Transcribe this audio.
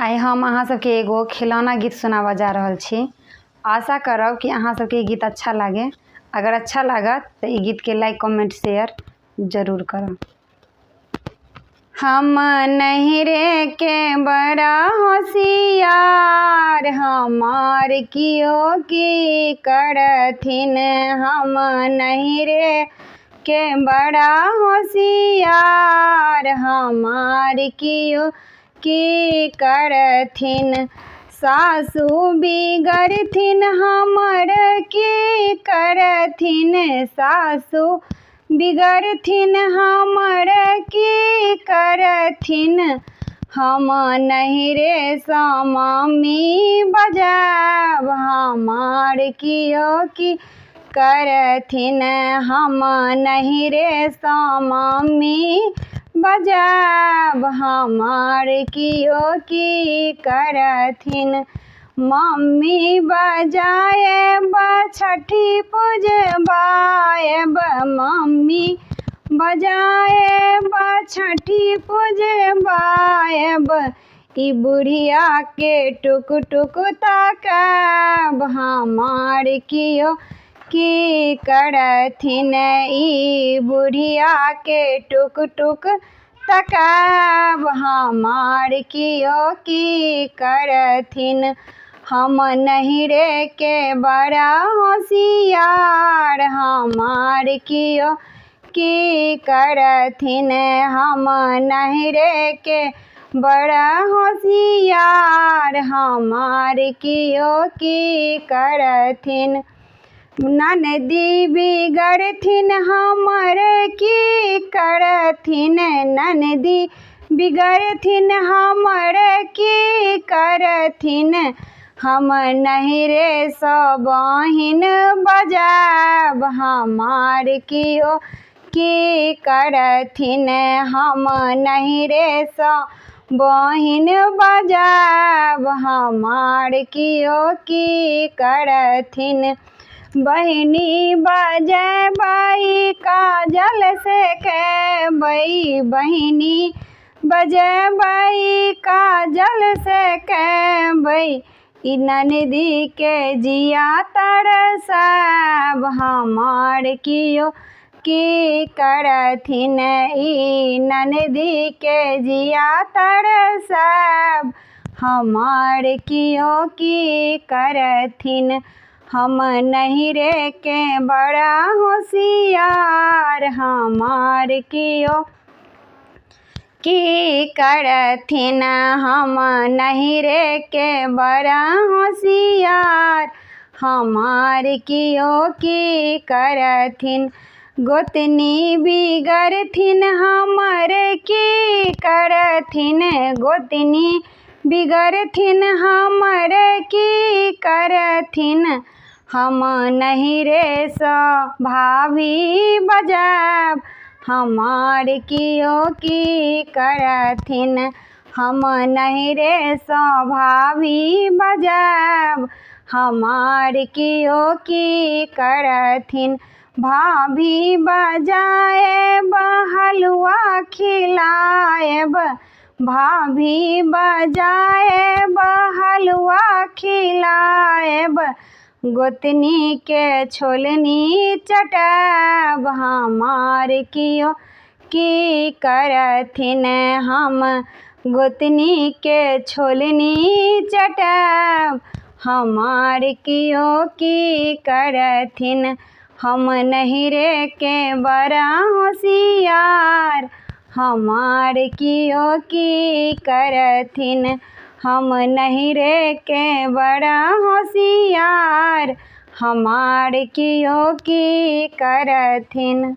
आइ हम अहाँ सबके एगो खिलौना गीत सुनाबऽ जा रहल छी। आशा करब कि अहाँ सबके ई गीत अच्छा लागे। अगर अच्छा लागत तो ई गीत के लाइक कमेंट शेयर जरूर करब। हम नहिरे के बड़ा होशियार, हमार कियो की करथिन। हम नहिरे के बड़ा होशियार, हमार कियो की करथिन। सासु बिगड़थिन हमर की करथिन, सासु बिगड़थिन हमर की करथिन। हम नहिरे सँ मम्मी बजाब, हमार कियो की करथिन। हम नहिरे सँ मम्मी बजाब, हमार कियो की करथिन। मम्मी बजाएब छठी पूजबाएब, मम्मी बजाएब छठी पूजबाएब। ई बुढ़िया के टुक टुक ताकब, हमार कियो की करथिन। ई बुढ़िया के टुक टुक ताकब, हमार कियो की करथिन। हम नहिरे के बड़ा होशियार, हमार कियो की करथिन। हम नहिरे के बड़ा होशियार, हमार कियो की करथिन। ननदी बिगड़थिन हमर की करथिन, ननदी बिगड़थिन हमर की करथिन। हम नहिरे सँ बहिन बजाब, हमार कियो की करथिन। हम नहिरे सँ बहिन बजाब, हमार कियो की करथिन। बहिनी बजेबै काजल से कहबै, बहिनी बजेबै काजल से कहबै। ई ननदी के जिया तरसब, हमार कियो की करथिन। ई ननदी के जिया तरसब, हमार कियो की करथिन। हम नहिरे के बड़ा होशियार, हमार कियो की करथिन। हम नहिरे के बड़ा होशियार, हमार कियो की करथिन। गोतनी बिगड़थिन हमर की करथिन, गोतनी बिगड़थिन हमर की करथिन। हम नहिरे सँ भाभी बजाब, हमार कियो की करथिन। हम नहिरे सँ भाभी बजाब, हमार कियो की करथिन। भाभी बजाएब हलुआ खिलाएब, भाभी बजाएब हलुआ खिलाएब। गोतनी के छोलनी चटाब, हमार कियो की करथिन। हम गोतनी के छोलनी चटाब, हमार कियो की करथिन। हम नहिरे के बड़ा होशियार, हमार कियो की करथिन। हम नहिरे के बड़ा होशियार, हमार कियो की करथिन।